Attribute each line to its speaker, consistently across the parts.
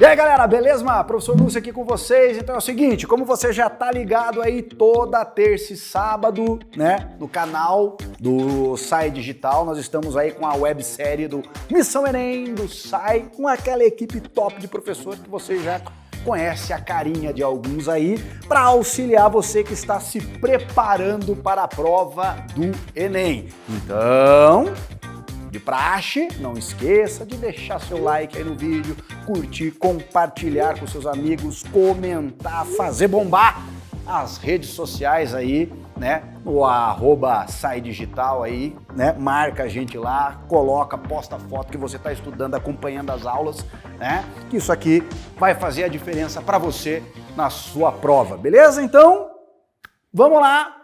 Speaker 1: E aí galera, beleza? Professor Lúcio aqui com vocês. Então é o seguinte, como você já tá ligado aí toda terça e sábado, né, no canal do SAI Digital, nós estamos aí com a websérie do Missão Enem, do SAI, com aquela equipe top de professores que você já conhece a carinha de alguns aí, para auxiliar você que está se preparando para a prova do Enem. Então, de praxe, não esqueça de deixar seu like aí no vídeo, curtir, compartilhar com seus amigos, comentar, fazer bombar as redes sociais aí, né? O @SAI Digital aí, né? Marca a gente lá, coloca, posta foto que você está estudando, acompanhando as aulas, né? Que isso aqui vai fazer a diferença para você na sua prova, beleza? Então, vamos lá.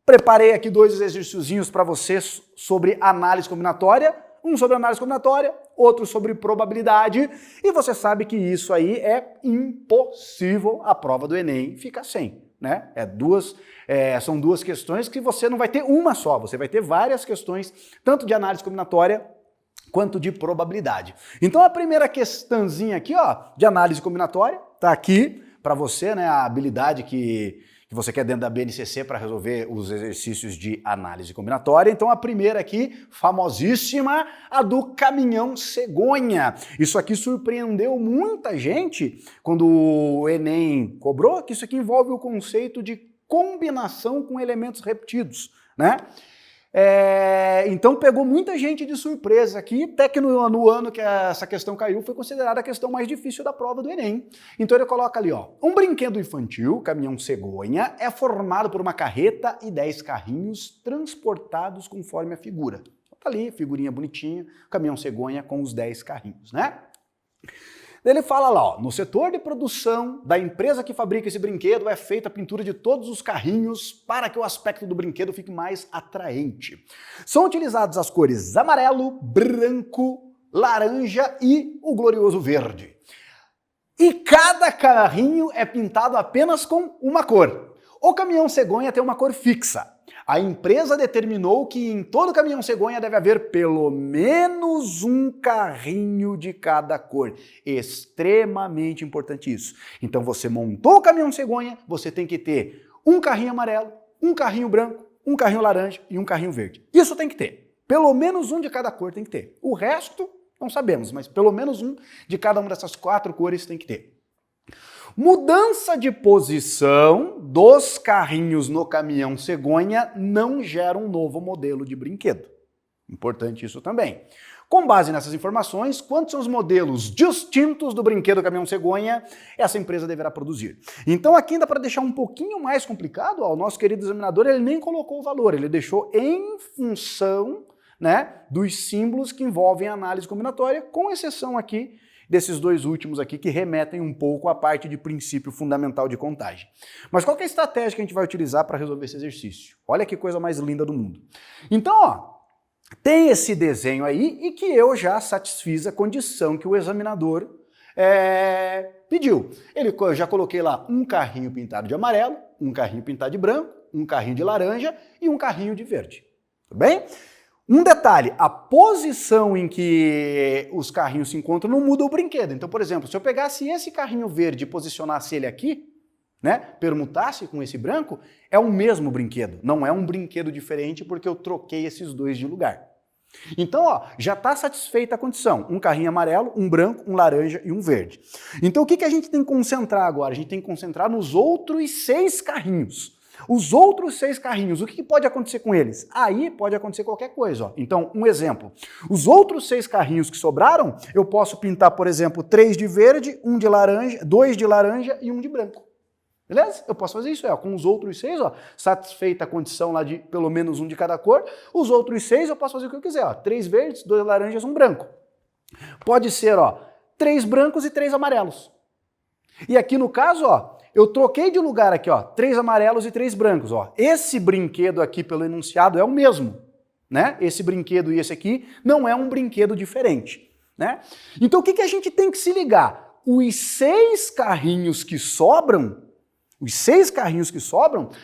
Speaker 1: Preparei aqui dois exercíciozinhos para vocês sobre análise combinatória, um sobre análise combinatória, outro sobre probabilidade, e você sabe que isso aí é impossível a prova do Enem ficar sem, né? São duas questões que você não vai ter uma só, você vai ter várias questões, tanto de análise combinatória quanto de probabilidade. Então a primeira questãozinha aqui, ó, de análise combinatória, tá aqui para você, né, a habilidade que você quer dentro da BNCC para resolver os exercícios de análise combinatória. Então a primeira aqui, famosíssima, a do caminhão cegonha. Isso aqui surpreendeu muita gente quando o Enem cobrou, que isso aqui envolve o conceito de combinação com elementos repetidos, né? Então pegou muita gente de surpresa aqui, até que no ano que essa questão caiu foi considerada a questão mais difícil da prova do Enem. Então ele coloca ali, ó, um brinquedo infantil, caminhão cegonha, é formado por uma carreta e 10 carrinhos transportados conforme a figura. Tá ali, figurinha bonitinha, caminhão cegonha com os 10 carrinhos, né? Ele fala lá, ó, no setor de produção da empresa que fabrica esse brinquedo é feita a pintura de todos os carrinhos para que o aspecto do brinquedo fique mais atraente. São utilizadas as cores amarelo, branco, laranja e o glorioso verde. E cada carrinho é pintado apenas com uma cor. O caminhão cegonha tem uma cor fixa. A empresa determinou que em todo caminhão cegonha deve haver pelo menos um carrinho de cada cor. Extremamente importante isso. Então você montou o caminhão cegonha, você tem que ter um carrinho amarelo, um carrinho branco, um carrinho laranja e um carrinho verde. Isso tem que ter. Pelo menos um de cada cor tem que ter. O resto não sabemos, mas pelo menos um de cada uma dessas 4 cores tem que ter. Mudança de posição dos carrinhos no caminhão cegonha não gera um novo modelo de brinquedo. Importante isso também. Com base nessas informações, quantos são os modelos distintos do brinquedo caminhão cegonha essa empresa deverá produzir? Então aqui ainda para deixar um pouquinho mais complicado, ó, o nosso querido examinador ele nem colocou o valor, ele deixou em função, né, dos símbolos que envolvem a análise combinatória, com exceção aqui desses dois últimos aqui que remetem um pouco à parte de princípio fundamental de contagem. Mas qual que é a estratégia que a gente vai utilizar para resolver esse exercício? Olha que coisa mais linda do mundo. Então, ó, tem esse desenho aí e que eu já satisfiz a condição que o examinador pediu. Eu já coloquei lá um carrinho pintado de amarelo, um carrinho pintado de branco, um carrinho de laranja e um carrinho de verde. Tudo bem? Um detalhe, a posição em que os carrinhos se encontram não muda o brinquedo. Então, por exemplo, se eu pegasse esse carrinho verde e posicionasse ele aqui, né, permutasse com esse branco, é o mesmo brinquedo. Não é um brinquedo diferente porque eu troquei esses dois de lugar. Então, ó, já está satisfeita a condição. Um carrinho amarelo, um branco, um laranja e um verde. Então, o que a gente tem que concentrar agora? A gente tem que concentrar nos outros 6 carrinhos. Os outros 6 carrinhos, o que pode acontecer com eles? Aí pode acontecer qualquer coisa, ó. Então, um exemplo. Os outros 6 carrinhos que sobraram, eu posso pintar, por exemplo, 3 de verde, 1 de laranja, 2 de laranja e 1 de branco. Beleza? Eu posso fazer isso, com os outros 6, ó, satisfeita a condição lá de pelo menos um de cada cor, os outros 6 eu posso fazer o que eu quiser, ó, 3 verdes, 2 laranjas, 1 branco. Pode ser, ó, 3 brancos e 3 amarelos. E aqui no caso, ó, eu troquei de lugar aqui, ó, 3 amarelos e 3 brancos, ó. Esse brinquedo aqui pelo enunciado é o mesmo, né? Esse brinquedo e esse aqui não é um brinquedo diferente, né? Então o que a gente tem que se ligar? Os 6 carrinhos que sobram,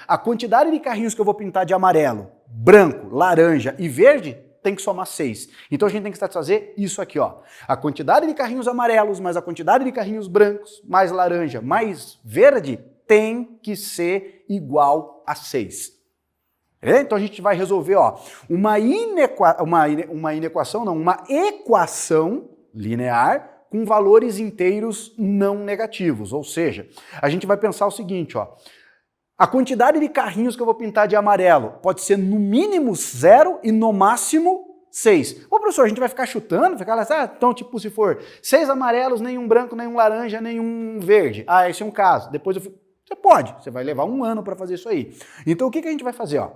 Speaker 1: a quantidade de carrinhos que eu vou pintar de amarelo, branco, laranja e verde tem que somar 6. Então a gente tem que satisfazer isso aqui, ó. A quantidade de carrinhos amarelos mais a quantidade de carrinhos brancos, mais laranja, mais verde, tem que ser igual a 6. Então a gente vai resolver, ó, uma equação linear com valores inteiros não negativos. Ou seja, a gente vai pensar o seguinte, ó. A quantidade de carrinhos que eu vou pintar de amarelo pode ser no mínimo 0 e no máximo 6. Ô professor, a gente vai ficar chutando, ficar lá, então tipo se for 6 amarelos, nenhum branco, nenhum laranja, nenhum verde. Ah, esse é um caso. Depois você pode, você vai levar 1 ano para fazer isso aí. Então o que a gente vai fazer, ó?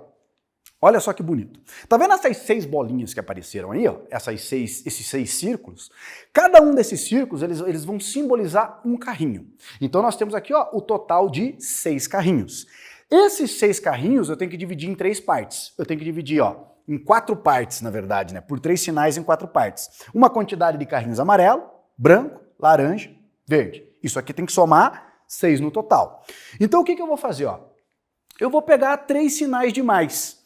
Speaker 1: Olha só que bonito. Tá vendo essas 6 bolinhas que apareceram aí, ó? Esses 6 círculos? Cada um desses círculos, eles vão simbolizar um carrinho. Então nós temos aqui, ó, o total de 6 carrinhos. Esses 6 carrinhos eu tenho que dividir em 3 partes. Eu tenho que dividir, ó, em 4 partes, na verdade, né? Por 3 sinais em 4 partes. Uma quantidade de carrinhos amarelo, branco, laranja, verde. Isso aqui tem que somar 6 no total. Então o que eu vou fazer, ó? Eu vou pegar 3 sinais de mais.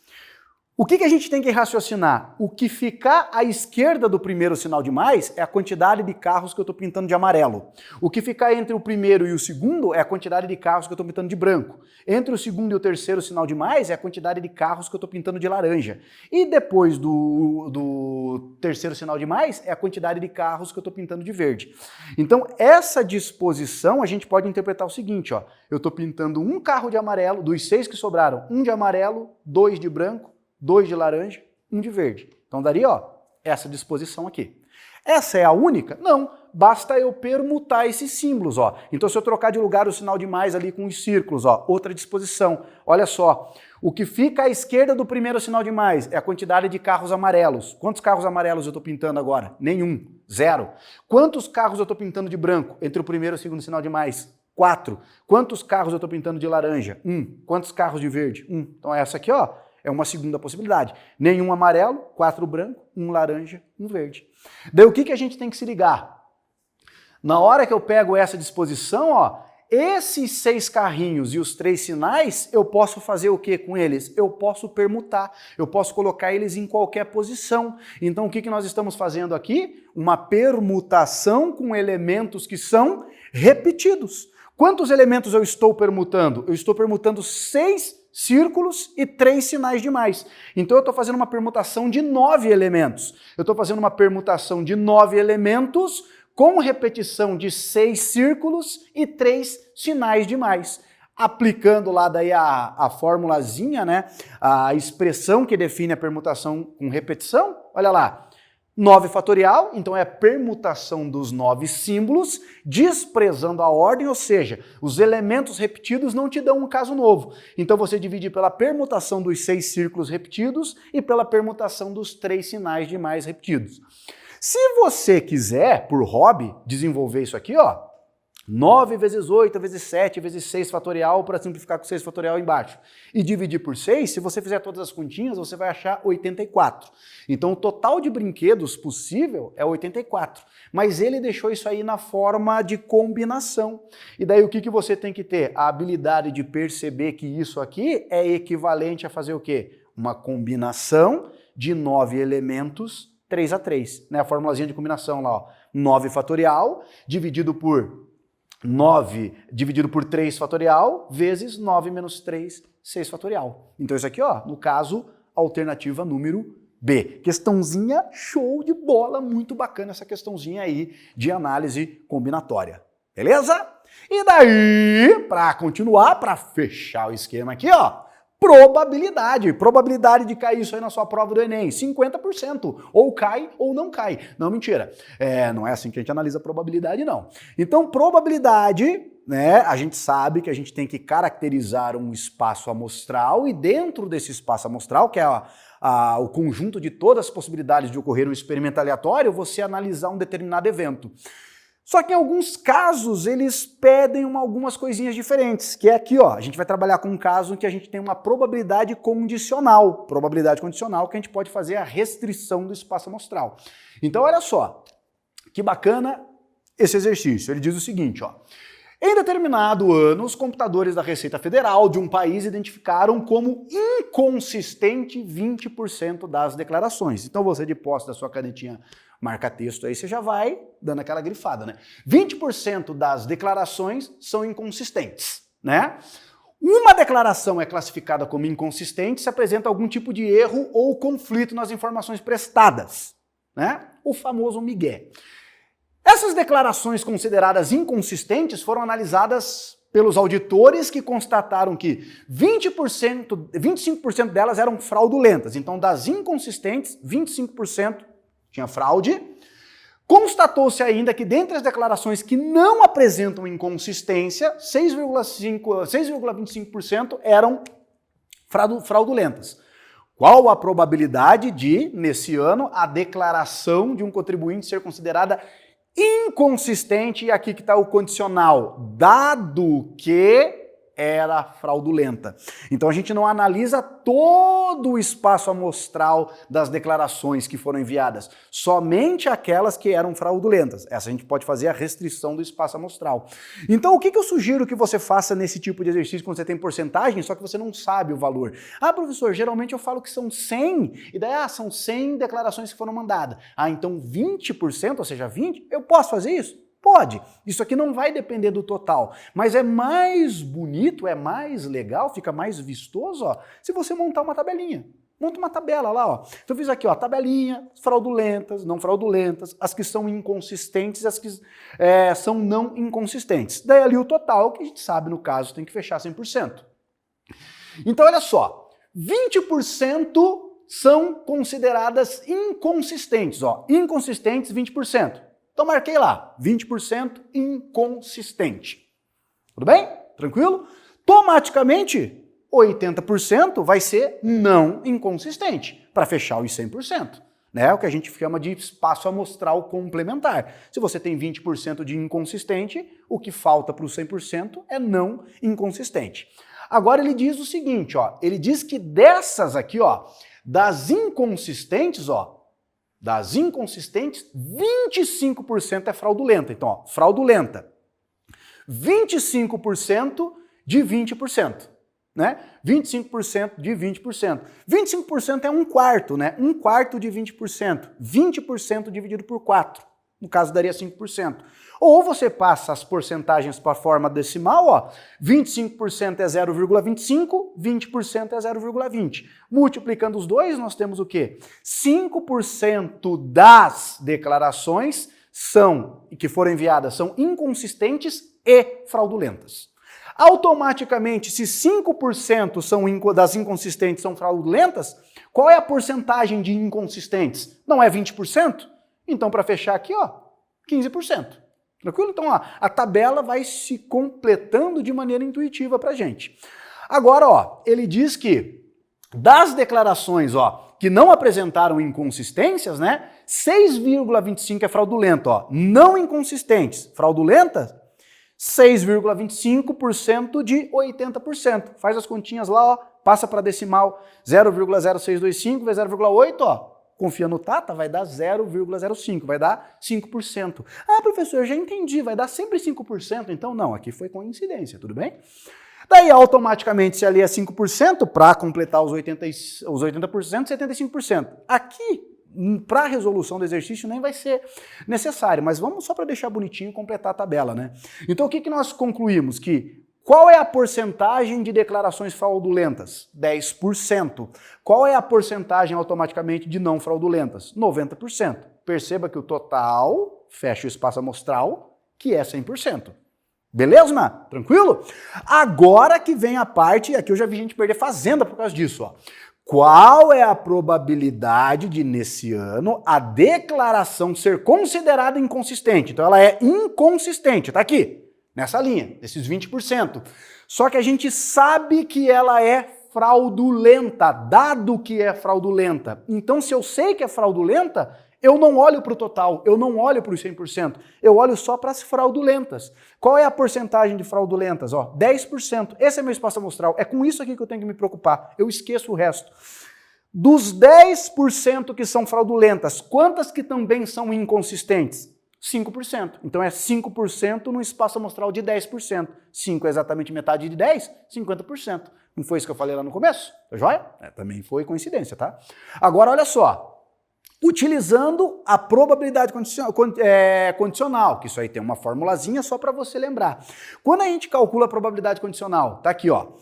Speaker 1: O que a gente tem que raciocinar? O que ficar à esquerda do primeiro sinal de mais é a quantidade de carros que eu estou pintando de amarelo. O que ficar entre o primeiro e o segundo é a quantidade de carros que eu estou pintando de branco. Entre o segundo e o terceiro sinal de mais é a quantidade de carros que eu estou pintando de laranja. E depois do terceiro sinal de mais é a quantidade de carros que eu estou pintando de verde. Então essa disposição a gente pode interpretar o seguinte, ó. Eu estou pintando um carro de amarelo, dos 6 que sobraram, 1 de amarelo, 2 de branco, 2 de laranja, 1 de verde. Então daria, ó, essa disposição aqui. Essa é a única? Não, basta eu permutar esses símbolos, ó. Então se eu trocar de lugar o sinal de mais ali com os círculos, ó, outra disposição. Olha só, o que fica à esquerda do primeiro sinal de mais é a quantidade de carros amarelos. Quantos carros amarelos eu estou pintando agora? Nenhum, 0. Quantos carros eu estou pintando de branco entre o primeiro e o segundo sinal de mais? 4. Quantos carros eu estou pintando de laranja? 1. Quantos carros de verde? 1. Então essa aqui, ó, é uma segunda possibilidade. Nenhum amarelo, 4 branco, 1 laranja, 1 verde. Daí o que a gente tem que se ligar? Na hora que eu pego essa disposição, ó, esses 6 carrinhos e os 3 sinais, eu posso fazer o que com eles? Eu posso permutar, eu posso colocar eles em qualquer posição. Então o que nós estamos fazendo aqui? Uma permutação com elementos que são repetidos. Quantos elementos eu estou permutando? Eu estou permutando 6 círculos e 3 sinais de mais. Então eu estou fazendo uma permutação de 9 elementos. Eu estou fazendo uma permutação de 9 elementos com repetição de 6 círculos e 3 sinais de mais. Aplicando lá daí a formulazinha, né? A expressão que define a permutação com repetição, olha lá. 9 fatorial, então é a permutação dos 9 símbolos, desprezando a ordem, ou seja, os elementos repetidos não te dão um caso novo. Então você divide pela permutação dos 6 círculos repetidos e pela permutação dos 3 sinais de mais repetidos. Se você quiser, por hobby, desenvolver isso aqui, ó, 9 vezes 8 vezes 7 vezes 6 fatorial, para simplificar com 6 fatorial embaixo, e dividir por 6, se você fizer todas as continhas, você vai achar 84. Então o total de brinquedos possível é 84, mas ele deixou isso aí na forma de combinação. E daí o que você tem que ter? A habilidade de perceber que isso aqui é equivalente a fazer o quê? Uma combinação de 9 elementos 3 a 3, né? A formulazinha de combinação lá, ó. 9 fatorial dividido por 9 dividido por 3 fatorial vezes 9 menos 3, 6 fatorial. Então isso aqui, ó, no caso, alternativa número B. Questãozinha show de bola, muito bacana essa questãozinha aí de análise combinatória. Beleza? E daí, para continuar, para fechar o esquema aqui, ó, probabilidade. Probabilidade de cair isso aí na sua prova do Enem, 50%. Ou cai ou não cai. Não, mentira. Não é assim que a gente analisa a probabilidade, não. Então, probabilidade, né? A gente sabe que a gente tem que caracterizar um espaço amostral e dentro desse espaço amostral, que é o conjunto de todas as possibilidades de ocorrer um experimento aleatório, você analisar um determinado evento. Só que em alguns casos eles pedem algumas coisinhas diferentes, que é aqui, ó, a gente vai trabalhar com um caso em que a gente tem uma probabilidade condicional. Probabilidade condicional que a gente pode fazer a restrição do espaço amostral. Então olha só, que bacana esse exercício. Ele diz o seguinte, ó, Em determinado ano, os computadores da Receita Federal de um país identificaram como inconsistente 20% das declarações. Então você, de posse da sua canetinha marca-texto aí, você já vai dando aquela grifada, né? 20% das declarações são inconsistentes, né? Uma declaração é classificada como inconsistente se apresenta algum tipo de erro ou conflito nas informações prestadas, né? O famoso migué. Essas declarações consideradas inconsistentes foram analisadas pelos auditores que constataram que 25% delas eram fraudulentas. Então, das inconsistentes, 25% tinha fraude. Constatou-se ainda que dentre as declarações que não apresentam inconsistência, 6,25% eram fraudulentas. Qual a probabilidade de, nesse ano, a declaração de um contribuinte ser considerada inconsistente? E aqui que está o condicional, dado que era fraudulenta. Então a gente não analisa todo o espaço amostral das declarações que foram enviadas, somente aquelas que eram fraudulentas. Essa a gente pode fazer a restrição do espaço amostral. Então o que eu sugiro que você faça nesse tipo de exercício quando você tem porcentagem, só que você não sabe o valor? Ah, professor, geralmente eu falo que são 100, e daí são 100 declarações que foram mandadas. Ah, então 20%, ou seja, 20%, eu posso fazer isso? Pode. Isso aqui não vai depender do total, mas é mais bonito, é mais legal, fica mais vistoso, ó, se você montar uma tabelinha. Monta uma tabela lá, ó. Então eu fiz aqui, ó, tabelinha, fraudulentas, não fraudulentas, as que são inconsistentes, as que são não inconsistentes. Daí ali o total, que a gente sabe no caso, tem que fechar 100%. Então olha só, 20% são consideradas inconsistentes, ó, inconsistentes 20%. Então marquei lá, 20% inconsistente. Tudo bem? Tranquilo? Automaticamente, 80% vai ser não inconsistente, para fechar os 100%. Né? O que a gente chama de espaço amostral complementar. Se você tem 20% de inconsistente, o que falta para o 100% é não inconsistente. Agora ele diz o seguinte, ó, ele diz que dessas aqui, ó, das inconsistentes, ó, das inconsistentes, 25% é fraudulenta. Então, ó, fraudulenta. 25% de 20%, né? 25% de 20%. 25% é um quarto, né? Um quarto de 20%. 20% dividido por 4. No caso, daria 5%. Ou você passa as porcentagens para a forma decimal, ó, 25% é 0,25, 20% é 0,20. Multiplicando os dois, nós temos o quê? 5% das declarações que foram enviadas são inconsistentes e fraudulentas. Automaticamente, se 5% das inconsistentes são fraudulentas, qual é a porcentagem de inconsistentes? Não é 20%? Então, para fechar aqui, ó, 15%. Tranquilo? Então, ó, a tabela vai se completando de maneira intuitiva para a gente. Agora, ó, ele diz que das declarações, ó, que não apresentaram inconsistências, né, 6,25 é fraudulento, ó, não inconsistentes, fraudulentas, 6,25% de 80%. Faz as continhas lá, ó, passa para decimal, 0,0625 vezes 0,8, ó. Confia no Tata, vai dar 0,05, vai dar 5%. Ah, professor, eu já entendi, vai dar sempre 5%, então não, aqui foi coincidência, tudo bem? Daí, automaticamente, se ali é 5%, para completar os 80%, 75%. Aqui, para a resolução do exercício, nem vai ser necessário, mas vamos só para deixar bonitinho completar a tabela, né? Então, o que nós concluímos? Que qual é a porcentagem de declarações fraudulentas? 10%. Qual é a porcentagem automaticamente de não fraudulentas? 90%. Perceba que o total fecha o espaço amostral, que é 100%. Beleza? Tranquilo? Agora que vem a parte, aqui eu já vi gente perder fazenda por causa disso, ó. Qual é a probabilidade de, nesse ano, a declaração ser considerada inconsistente? Então ela é inconsistente, tá aqui. Nessa linha, desses 20%. Só que a gente sabe que ela é fraudulenta, dado que é fraudulenta. Então, se eu sei que é fraudulenta, eu não olho para o total, eu não olho para os 100%, eu olho só para as fraudulentas. Qual é a porcentagem de fraudulentas? Ó, 10%. Esse é meu espaço amostral. É com isso aqui que eu tenho que me preocupar. Eu esqueço o resto. Dos 10% que são fraudulentas, quantas que também são inconsistentes? 5%. Então é 5% num espaço amostral de 10%. 5 é exatamente metade de 10, 50%. Não foi isso que eu falei lá no começo? Tá joia? Também foi coincidência, tá? Agora, olha só. Utilizando a probabilidade condicional, que isso aí tem uma formulazinha só para você lembrar. Quando a gente calcula a probabilidade condicional, tá aqui, ó.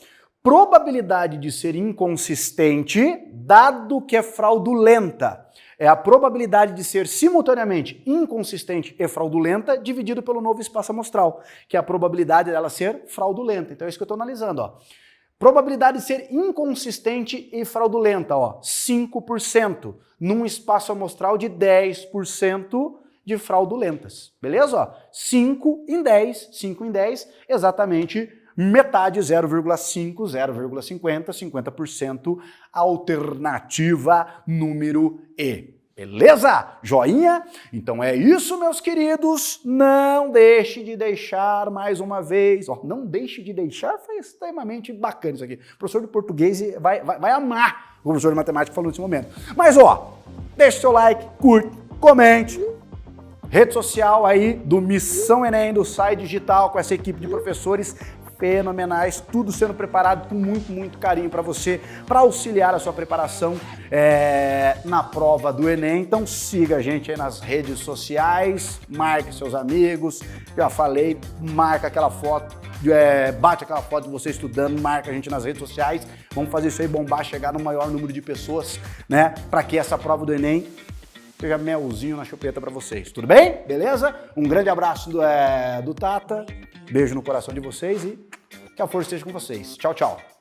Speaker 1: Probabilidade de ser inconsistente, dado que é fraudulenta. É a probabilidade de ser simultaneamente inconsistente e fraudulenta dividido pelo novo espaço amostral, que é a probabilidade dela ser fraudulenta. Então é isso que eu estou analisando, ó. Probabilidade de ser inconsistente e fraudulenta, ó, 5%, num espaço amostral de 10% de fraudulentas, beleza? Ó, 5 em 10, exatamente metade, 0,5, 0,50, 50%, alternativa número E. Beleza? Joinha? Então é isso, meus queridos. Não deixe de deixar mais uma vez. Ó, não deixe de deixar, foi extremamente bacana isso aqui. O professor de português vai amar o professor de matemática falando nesse momento. Mas, ó, deixe seu like, curte, comente. Rede social aí do Missão Enem, do SAI Digital, com essa equipe de professores fenomenais, tudo sendo preparado com muito carinho para você, para auxiliar a sua preparação na prova do Enem. Então siga a gente aí nas redes sociais, marque seus amigos, já falei, marca aquela foto, bate aquela foto de você estudando, marca a gente nas redes sociais, vamos fazer isso aí bombar, chegar no maior número de pessoas, né, para que essa prova do Enem seja melzinho na chupeta para vocês, tudo bem? Beleza? Um grande abraço do Tata, beijo no coração de vocês e que a força esteja com vocês. Tchau, tchau.